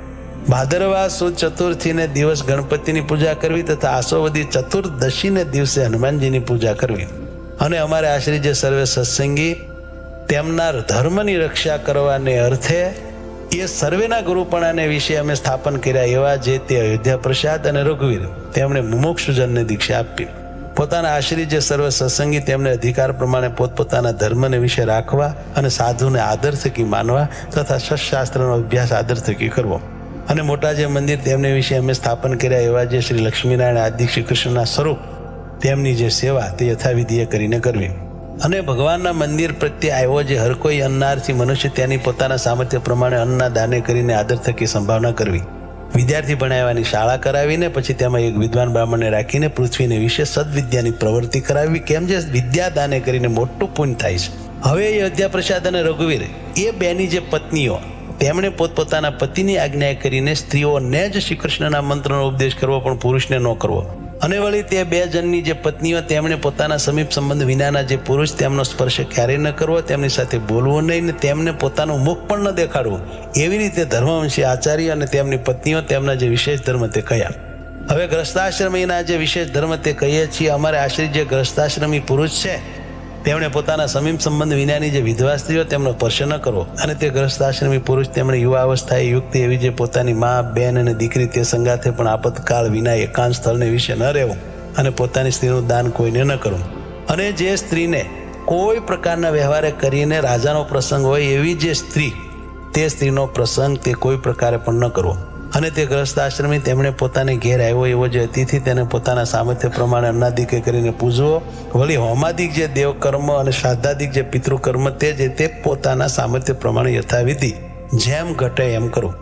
ભાદરવા સુદ ચતુર્થીને દિવસ ગણપતિની પૂજા કરવી, તથા આસોવદી ચતુર્દશીને દિવસે હનુમાનજીની પૂજા કરવી. અને અમારે આશ્રી જે સર્વે સત્સંગી તેમના ધર્મની રક્ષા કરવાને અર્થે એ સર્વેના ગુરુપણાને વિશે અમે સ્થાપન કર્યા એવા જે તે અયોધ્યા પ્રસાદ અને રઘુવીર તેમણે મુમુક્ષુજનને દીક્ષા આપી. પોતાના આશ્રી જે સર્વ સત્સંગી તેમને અધિકાર પ્રમાણે પોતપોતાના ધર્મને વિશે રાખવા, અને સાધુને આદર થકી માનવા, તથા સત્શાસ્ત્રનો અભ્યાસ આદર થકી કરવો. અને મોટા જે મંદિર તેમને વિશે અમે સ્થાપન કર્યા એવા જે શ્રી લક્ષ્મીનારાયણ આદિ શ્રી કૃષ્ણના સ્વરૂપ તેમની જે સેવા તે યથાવિધિએ કરીને કરવી. અને ભગવાનના મંદિર પ્રત્યે આવ્યો જે હર કોઈ અન્નાર્થી મનુષ્ય તેની પોતાના સામર્થ્ય પ્રમાણે અન્નના દાને કરીને આદર થકી સંભાવના કરવી. વિદ્યાર્થી ભણાવવાની શાળા કરાવીને પછી તેમાં એક વિદ્વાન બ્રાહ્મણને રાખીને પૃથ્વીને વિશે સદવિદ્યાની પ્રવૃત્તિ કરાવવી, કેમ જે વિદ્યા દાને કરીને મોટું પુણ્ય થાય છે. હવે અયોધ્યા પ્રસાદ અને રઘુવીર એ બેની જે પત્નીઓ તેમણે પોતપોતાના પતિની આજ્ઞા કરીને સ્ત્રીઓને જ શ્રી કૃષ્ણના મંત્રનો ઉપદેશ કરવો, પણ પુરુષને ન કરવો. અને વળી તે બે જણની જે પત્નીઓ તેમણે પોતાના સમીપ સંબંધ વિનાના જે પુરુષ તેમનો સ્પર્શ ક્યારેય ન કરવો, તેમની સાથે બોલવું નહીં, ને તેમને પોતાનું મુખ પણ ન દેખાડવું. એવી રીતે ધર્મવંશી આચાર્ય અને તેમની પત્નીઓ તેમના જે વિશેષ ધર્મ તે કયા. હવે ગ્રસ્તાશ્રમીના જે વિશેષ ધર્મ તે કહીએ છીએ. અમારે આશ્રિત જે ગ્રસ્તાશ્રમી પુરુષ છે તેમણે પોતાના સમીપ સંબંધ વિનાની જે વિધવા સ્ત્રીઓ તેમનો સ્પર્શ ન કરવો. અને તે ગ્રસ્તાશ્રમી પુરુષ તેમણે યુવા અવસ્થાએ યુક્ત એવી જે પોતાની મા, બેન અને દીકરી તે સંગાથે પણ આપતકાળ વિના એકાંત સ્થળને વિશે ન રહેવું, અને પોતાની સ્ત્રીનું દાન કોઈને ન કરવું. અને જે સ્ત્રીને કોઈ પ્રકારના વ્યવહારે કરીને રાજાનો પ્રસંગ હોય એવી જે સ્ત્રી, તે સ્ત્રીનો પ્રસંગ તે કોઈ પ્રકારે પણ ન કરવો. અને તે ગ્રસ્ત આશ્રમી તેમણે પોતાને ઘેર આવ્યો એવો જે અતિથિ તેને પોતાના સામર્થ્ય પ્રમાણે અન્નાદિક કરીને પૂજવો. વળી હોમાદિક જે દેવકર્મ અને શ્રાદ્ધાદિક જે પિતૃકર્મ તે પોતાના સામર્થ્ય પ્રમાણે યથાવિધિ જેમ ઘટે એમ કરવું.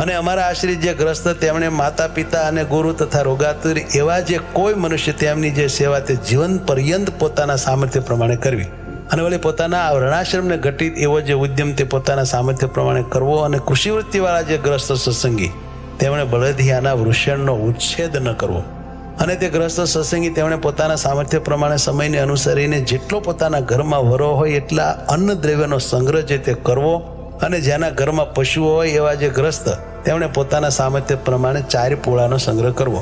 અને અમારા આશ્રિત જે ગ્રસ્ત તેમણે માતા પિતા અને ગુરુ તથા રોગાતુર એવા જે કોઈ મનુષ્ય તેમની જે સેવા તે જીવન પર્યંત પોતાના સામર્થ્ય પ્રમાણે કરવી. અને વળી પોતાના વર્ણાશ્રમને ઘટિત એવો જે ઉદ્યમ તે પોતાના સામર્થ્ય પ્રમાણે કરવો. અને કૃષિવૃત્તિવાળા જે ગ્રસ્ત સત્સંગી તેમણે બળદિયાના વૃષણનો ઉચ્છેદ ન કરવો. અને તે ગ્રસ્ત સત્સંગી તેમણે પોતાના સામર્થ્ય પ્રમાણે સમયને અનુસરીને જેટલો પોતાના ઘરમાં વરો હોય એટલા અન્ન દ્રવ્યનો સંગ્રહ જે તે કરવો. અને જેના ઘરમાં પશુઓ હોય એવા જે ગ્રસ્ત તેમણે પોતાના સામર્થ્ય પ્રમાણે 4 પોળાનો સંગ્રહ કરવો.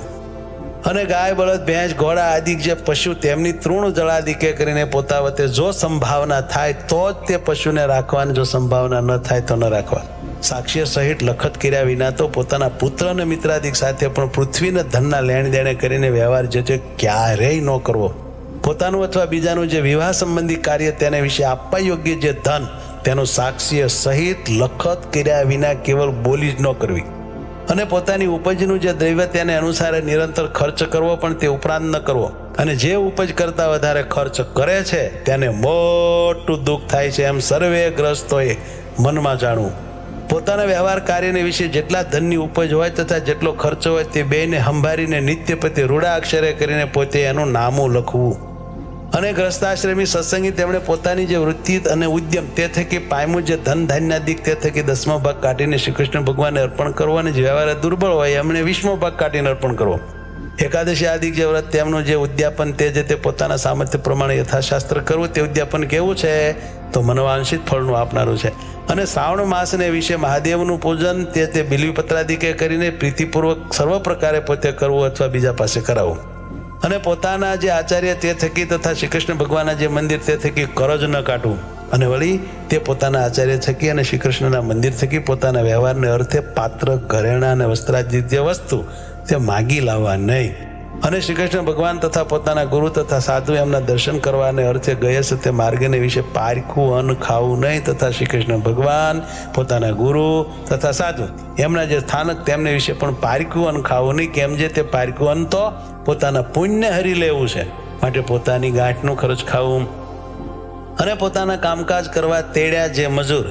અને ગાય બળદ ભેંસ ઘોડા આદિ જે પશુ તેમની તૃણ જળાદિકે કરીને પોતા વતે જો સંભાવના થાય તો જ તે પશુને રાખવાની, જો સંભાવના ન થાય તો ન રાખવા. સાક્ષ્ય સહિત લખત કર્યા વિના તો પોતાના પુત્ર અને મિત્રાદિક સાથે પણ પૃથ્વીના ધનના લેણ દેણે કરીને વ્યવહાર જે છે ક્યારેય ન કરવો. પોતાનું અથવા બીજાનું જે વિવાહ સંબંધી કાર્ય તેને વિશે આપવા યોગ્ય જે ધન તેનું સાક્ષ્ય સહિત લખત કર્યા વિના કેવળ બોલી જ ન કરવી. અને પોતાની ઉપજનું જે દ્રવ્ય તેને અનુસારે નિરંતર ખર્ચ કરવો, પણ તે ઉપરાંત ન કરવો. અને જે ઉપજ કરતા વધારે ખર્ચ કરે છે તેને મોટું દુઃખ થાય છે એમ સર્વે ગ્રસ્તોએ મનમાં જાણવું. પોતાના વ્યવહાર કાર્યને વિશે જેટલા ધનની ઉપજ હોય તથા જેટલો ખર્ચ હોય તે બેને સંભાળીને નિત્ય પ્રત્યે રૂડા અક્ષરે કરીને પોતે એનું નામું લખવું. અને ગ્રસ્તાશ્રમી સત્સંગી તેમણે પોતાની જે વૃત્તિ અને ઉદ્યમ તે થકી પામ્યું જે ધન ધાન્યાદિક તે થકી 10મો ભાગ કાઢીને શ્રી કૃષ્ણ ભગવાનને અર્પણ કરવો. અને જે વ્યવહાર દુર્બળ હોય એમણે 20મો ભાગ કાઢીને અર્પણ કરવો. એકાદશી આદિક જે વ્રત તેમનું જે ઉદ્યાપન તે પોતાના સામર્થ્ય પ્રમાણે યથાશાસ્ત્ર કરવું. તે ઉદ્યાપન કેવું છે તો મનવાંશિત ફળનું આપનારું છે. અને શ્રાવણ માસને વિશે મહાદેવનું પૂજન તે બિલ્વીપત્રાદિકે કરીને પ્રીતિપૂર્વક સર્વ પ્રકારે પોતે કરવું અથવા બીજા પાસે કરાવવું. અને પોતાના જે આચાર્ય તે થકી તથા શ્રી કૃષ્ણ ભગવાનના જે મંદિર તે થકી કરજ ન કાઢવું. અને વળી તે પોતાના આચાર્ય થકી અને શ્રી કૃષ્ણના મંદિર થકી પોતાના વ્યવહારને અર્થે પાત્ર ઘરેણા અને વસ્ત્રાદિ જે વસ્તુ તે માગી લાવવા નહીં. અને શ્રી કૃષ્ણ ભગવાન તથા પોતાના ગુરુ તથા સાધુ એમના દર્શન કરવાને અર્થે ગયે છે તે માર્ગને વિશે પારખું અન્ન ખાવું નહીં. તથા શ્રી કૃષ્ણ ભગવાન પોતાના ગુરુ તથા સાધુ એમના જે સ્થાનક તેમને વિશે પણ પારખું અન્ન ખાવું નહીં. કેમ જે તે પારખું અન્ન તો પોતાના પુણ્ય હરી લેવું છે, માટે પોતાની ગાંઠનું ખર્ચ ખાવું. અને પોતાના કામકાજ કરવા તેડ્યા જે મજૂર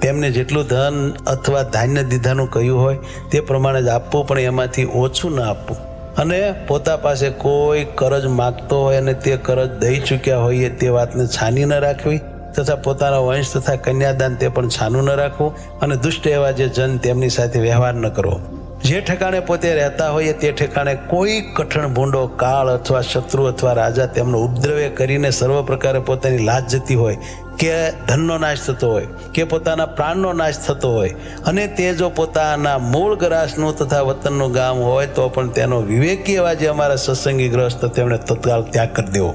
તેમને જેટલું ધન અથવા ધાન્ય દીધાનું કહ્યું હોય તે પ્રમાણે જ આપવું, પણ એમાંથી ઓછું ન આપવું. અને પોતા પાસે કોઈ કરજ માગતો હોય અને તે કરજ દઈ ચૂક્યા હોઈએ તે વાતને છાની ન રાખવી. તથા પોતાના વંશ તથા કન્યાદાન તે પણ છાનું ન રાખવું. અને દુષ્ટ એવા જે જન તેમની સાથે વ્યવહાર ન કરવો. જે ઠેકાણે પોતે રહેતા હોઈએ તે ઠેકાણે કોઈ કઠણ ભૂંડો કાળ અથવા શત્રુ અથવા રાજા તેમનો ઉપદ્રવ્ય કરીને સર્વ પ્રકારે પોતાની લાજ જતી હોય કે ધનનો નાશ થતો હોય કે પોતાના પ્રાણનો નાશ થતો હોય, અને તે જો પોતાના મૂળ ગ્રાસનું તથા વતનનું ગામ હોય તો પણ તેનો વિવેકી એવા જે અમારા સત્સંગી ગ્રસ્ત તેમણે તત્કાળ ત્યાગ કરી દેવો.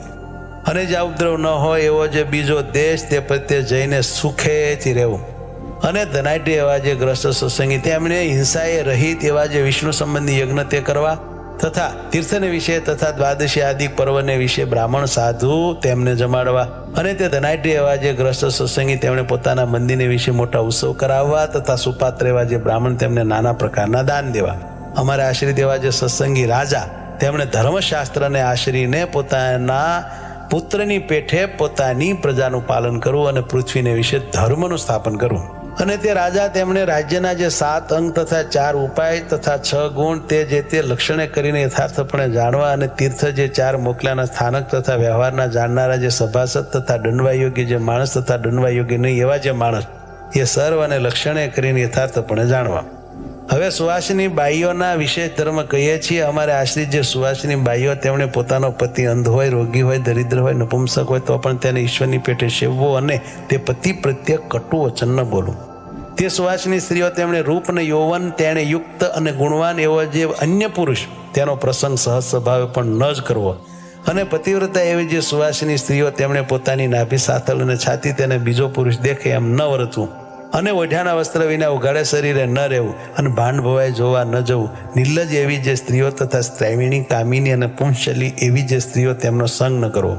અને જે ઉપદ્રવ ન હોય એવો જે બીજો દેશ તે પ્રત્યે જઈને સુખેથી રહેવું. અને ધનાઢ્ય એવા જે ગ્રસ્ત સત્સંગી તેમણે હિંસાએ રહિત એવા જે વિષ્ણુ સંબંધી યજ્ઞ તે કરવા. તથા તીર્થને વિશે તથા દ્વાદશી આદિ પર્વને વિશે બ્રાહ્મણ સાધુ તેમને જમાડવા. અને તે ધનાઢ્ય એવા જે ગ્રસ્ત સત્સંગી તેમણે પોતાના મંદિરને વિશે મોટા ઉત્સવ કરાવવા. તથા સુપાત્ર એવા જે બ્રાહ્મણ તેમને નાના પ્રકારના દાન દેવા. અમારે આશ્રિત એવા જે સત્સંગી રાજા તેમણે ધર્મશાસ્ત્રને આશરીને પોતાના પુત્રની પેઠે પોતાની પ્રજાનું પાલન કરવું અને પૃથ્વીને વિશે ધર્મનું સ્થાપન કરવું. અને તે રાજા તેમણે રાજ્યના જે 7 અંગ તથા 4 ઉપાય તથા 6 ગુણ તે લક્ષણે કરીને યથાર્થપણે જાણવા. અને તીર્થ જે 4 મોકલાના સ્થાનક તથા વ્યવહારના જાણનારા જે સભાસદ તથા દંડવા યોગ્ય જે માણસ તથા દંડવા યોગ્ય નહીં એવા જે માણસ એ સર્વ અને લક્ષણે કરીને યથાર્થપણે જાણવા. હવે સુવાસિની બાઈઓના વિશેષ ધર્મ કહીએ છીએ. અમારે આશ્રિત જે સુવાસિની બાઈઓ તેમણે પોતાનો પતિ અંધ હોય, રોગી હોય, દરિદ્ર હોય, નપુંસક હોય તો પણ તેને ઈશ્વરની પેટે સેવવો અને તે પતિ પ્રત્યે કટુ વચન ન બોલવું. તે સુવાસિની સ્ત્રીઓ તેમણે રૂપ અને યૌવન તેણે યુક્ત અને ગુણવાન એવો જે અન્ય પુરુષ તેનો પ્રસંગ સહજ સ્વભાવે પણ ન જ કરવો. અને પતિવ્રતા એવી જે સુવાસિની સ્ત્રીઓ તેમણે પોતાની નાભી સાથળ અને છાતી તેને બીજો પુરુષ દેખે એમ ન વર્તવું. અને ઓઢાના વસ્ત્ર વિના ઉઘાડે શરીરે ન રહેવું. અને ભાંડ ભવાય જોવા ન જવું. નિર્લજ એવી જે સ્ત્રીઓ તથા સ્ત્રૈવિણી કામિની અને પુંશલી એવી જે સ્ત્રીઓ તેમનો સંગ ન કરવો.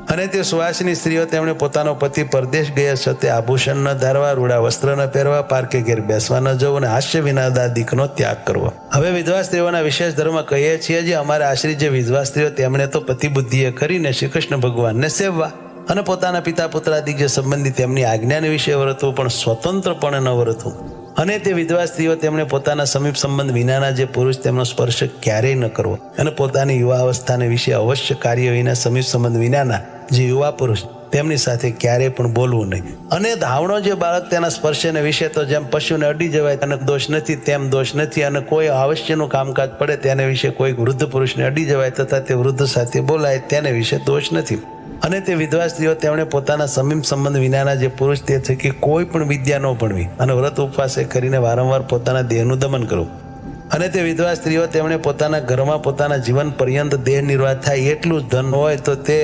અને તે સુવાસિની સ્ત્રીઓ તેમણે પોતાનો પતિ પરદેશ ગયા છતે આભૂષણ ન ધારવા, રૂડા વસ્ત્ર ન પહેરવા, પારકે ઘેર બેસવા ન જવું અને હાસ્ય વિનાદાદિકનો ત્યાગ કરવો. હવે વિધવા સ્ત્રીઓના વિશેષ ધર્મ કહીએ છીએ જે અમારા આશ્રિત જે વિધવા સ્ત્રીઓ તેમણે તો પતિ બુદ્ધિએ કરીને શ્રી કૃષ્ણ ભગવાનને સેવવા અને પોતાના પિતા પુત્રાદિક જે સંબંધી તેમની આજ્ઞાને વિશે વર્તવું, પણ સ્વતંત્રપણે ન વર્તવું. અને તે વિધવા સ્ત્રીઓ તેમણે પોતાના સમીપ સંબંધ વિનાના જે પુરુષ તેમનો સ્પર્શ ક્યારેય ન કરવો અને પોતાની યુવા અવસ્થાને વિશે અવશ્ય કાર્ય વિના સમીપ સંબંધ વિનાના જે યુવા પુરુષ તેમની સાથે ક્યારેય પણ બોલવું નહીં. અને ધાવણો જે બાળક તેના સ્પર્શને વિશે તો જેમ પશુને અડી જવાય તેને દોષ નથી તેમ દોષ નથી, અને કોઈ આવશ્યકનું કામકાજ પડે તેને વિશે કોઈ વૃદ્ધ પુરુષને અડી જવાય તથા તે વૃદ્ધ સાથે બોલાય તેને વિશે દોષ નથી. અને તે વિધવા સ્ત્રીઓ તેમણે પોતાના સમીપ સંબંધ વિનાના જે પુરુષ તે થકી કોઈ પણ વિદ્યા ન ભણવી અને વ્રત ઉપવાસે કરીને વારંવાર પોતાના દેહનું દમન કરવું. અને તે વિધવા સ્ત્રીઓ તેમણે પોતાના ઘરમાં પોતાના જીવન પર્યંત દેહ નિર્વાહ થાય એટલું જ ધન હોય તો તે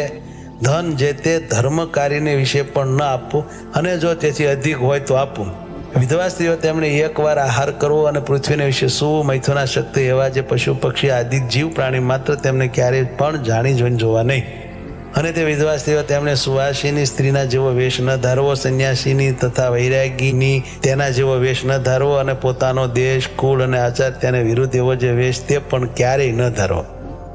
ધન જે તે ધર્મ કાર્યને વિશે પણ ન આપવું, અને જો તેથી અધિક હોય તો આપવું. વિધવા સ્ત્રીઓ તેમણે એકવાર આહાર કરવો અને પૃથ્વીને વિશે સૂવું, મૈથુના શક્તિ એવા જે પશુ પક્ષી આદિ જીવ પ્રાણી માત્ર તેમને ક્યારેય પણ જાણી જોઈને જોવા નહીં. અને તે વિધવા સ્ત્રીઓ તેમણે સુવાસિની સ્ત્રીના જેવો વેશ ન ધારવો, સંન્યાસીની તથા વૈરાગીની તેના જેવો વેશ ન ધારવો, અને પોતાનો દેશ કુળ અને આચાર તેને વિરુદ્ધ એવો જે વેશ તે પણ ક્યારેય ન ધારવો.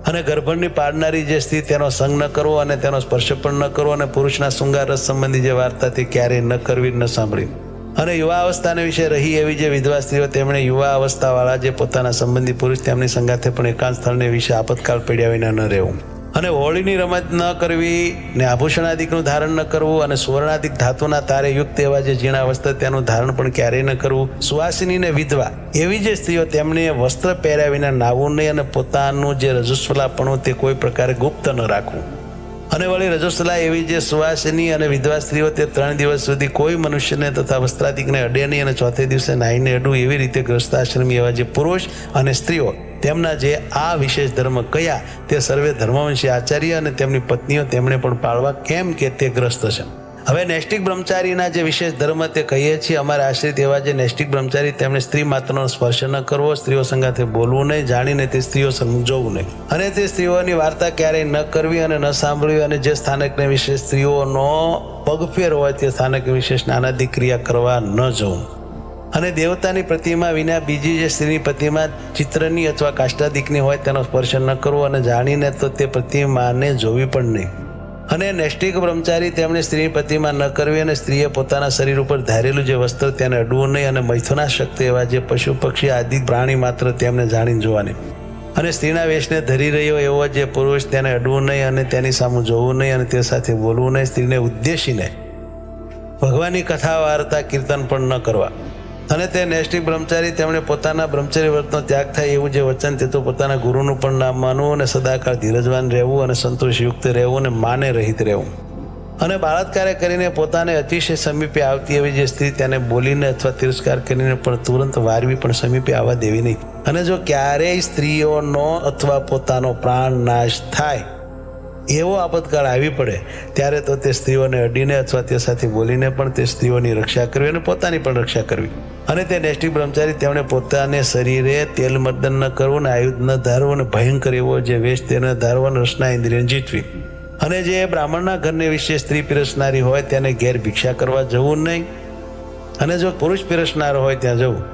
અને ગર્ભણની પાડનારી જે સ્ત્રી તેનો સંગ ન કરવો અને તેનો સ્પર્શ પણ ન કરવો, અને પુરુષના શૃંગાર રસ સંબંધી જે વાર્તા તે ક્યારેય ન કરવી ન સાંભળી. અને યુવા અવસ્થાને વિશે રહી એવી જે વિધવા સ્ત્રીઓ તેમણે યુવા અવસ્થાવાળા જે પોતાના સંબંધી પુરુષ તેમની સંગાથે પણ એકાંત સ્થળને વિશે આપતકાળ પડ્યા વિના ન રહેવું. અને હોળીની રમત ન કરવી ને આભૂષણાદિકનું ધારણ ન કરવું, અને સુવર્ણાદિક ધાતુના તારે યુક્ત એવા જે ઝીણા વસ્ત્ર તેનું ધારણ પણ ક્યારેય ન કરવું. સુવાસિની ને વિધવા એવી જે સ્ત્રીઓ તેમને વસ્ત્ર પહેર્યા વિના નાવું નહીં, અને પોતાનું જે રજસ્વલાપણું તે કોઈ પ્રકારે ગુપ્ત ન રાખવું. અને વળી રજસ્વલા એવી જે સુવાસિની અને વિધવા સ્ત્રીઓ તે 3 દિવસ સુધી કોઈ મનુષ્યને તથા વસ્ત્રાદિકને અડે નહીં, અને ચોથે દિવસે નાહીને અડવું. એવી રીતે ગ્રસ્તાશ્રમી એવા જે પુરુષ અને સ્ત્રીઓ તેમના જે આ વિશેષ ધર્મ કયા તે સર્વે ધર્મવંશી આચાર્ય અને તેમની પત્નીઓ તેમણે પણ પાળવા, કેમ કે તે ગ્રસ્ત છે. હવે નૈષ્ટિક બ્રહ્મચારીના જે વિશેષ ધર્મ તે કહીએ છીએ અમારા આશ્રિત એવા જે નૈષ્ટિક બ્રહ્મચારી તેમણે સ્ત્રી માત્રનો સ્પર્શ ન કરવો, સ્ત્રીઓ સંગાથે બોલવું નહીં, જાણીને તે સ્ત્રીઓ સમજવું નહીં, અને તે સ્ત્રીઓની વાર્તા ક્યારેય ન કરવી અને ન સાંભળવી. અને જે સ્થાનકને વિશે સ્ત્રીઓનો પગફેર હોય તે સ્થાનક વિશે સ્નાનાદિક ક્રિયા કરવા ન જવું. અને દેવતાની પ્રતિમા વિના બીજી જે સ્ત્રીની પ્રતિમા ચિત્રની અથવા કાષ્ટાદિકની હોય તેનો સ્પર્શ ન કરવો, અને જાણીને તો તે પ્રતિમાને જોવી પણ નહીં. અને નૈષ્ટિક બ્રહ્મચારી તેમણે સ્ત્રીની પ્રતિમા ન કરવી, અને સ્ત્રીએ પોતાના શરીર ઉપર ધારેલું જે વસ્ત્ર તેને અડવું નહીં, અને મૈથુના શક્તિ એવા જે પશુ પક્ષી આદિ પ્રાણી માત્ર તેમને જાણીને જોવાની. અને સ્ત્રીના વેશને ધરી રહ્યો એવો જે પુરુષ તેને અડવું નહીં, અને તેની સામે જોવું નહીં, અને તે સાથે બોલવું નહીં. સ્ત્રીને ઉદ્દેશીને ભગવાનની કથા વાર્તા કીર્તન પણ ન કરવા. અને તે નૈષ્ટિક બ્રહ્મચારી તેમણે પોતાના બ્રહ્મચર્ય વ્રતનો ત્યાગ થાય એવું જે વચન તે તો પોતાના ગુરુનું પણ નામ માનવું, અને સદાકાળ ધીરજવાન રહેવું, અને સંતોષયુક્ત રહેવું, અને માને રહિત રહેવું. અને બળાત્કારે કરીને પોતાને અતિશય સમીપે આવતી એવી જે સ્ત્રી તેને બોલીને અથવા તિરસ્કાર કરીને પણ તુરંત વારવી પણ સમીપે આવવા દેવી નહીં. અને જો ક્યારેય સ્ત્રીઓનો અથવા પોતાનો પ્રાણ નાશ થાય એવો આપતકાળ આવી પડે ત્યારે તો તે સ્ત્રીઓને અડીને અથવા તે સાથે બોલીને પણ તે સ્ત્રીઓની રક્ષા કરવી અને પોતાની પણ રક્ષા કરવી. અને તે નૈષ્ટિક બ્રહ્મચારી તેમણે પોતાને શરીરે તેલ મર્દન ન કરવું, ને આયુધ ન ધારવું, અને ભયંકર એવો જે વેશ તેને ધારવો, અને રસના ઇન્દ્રિયને જીતવી. અને જે બ્રાહ્મણના ઘરને વિશે સ્ત્રી પીરસનારી હોય તેને ઘેર ભિક્ષા કરવા જવું નહીં, અને જો પુરુષ પીરસનાર હોય ત્યાં જવું.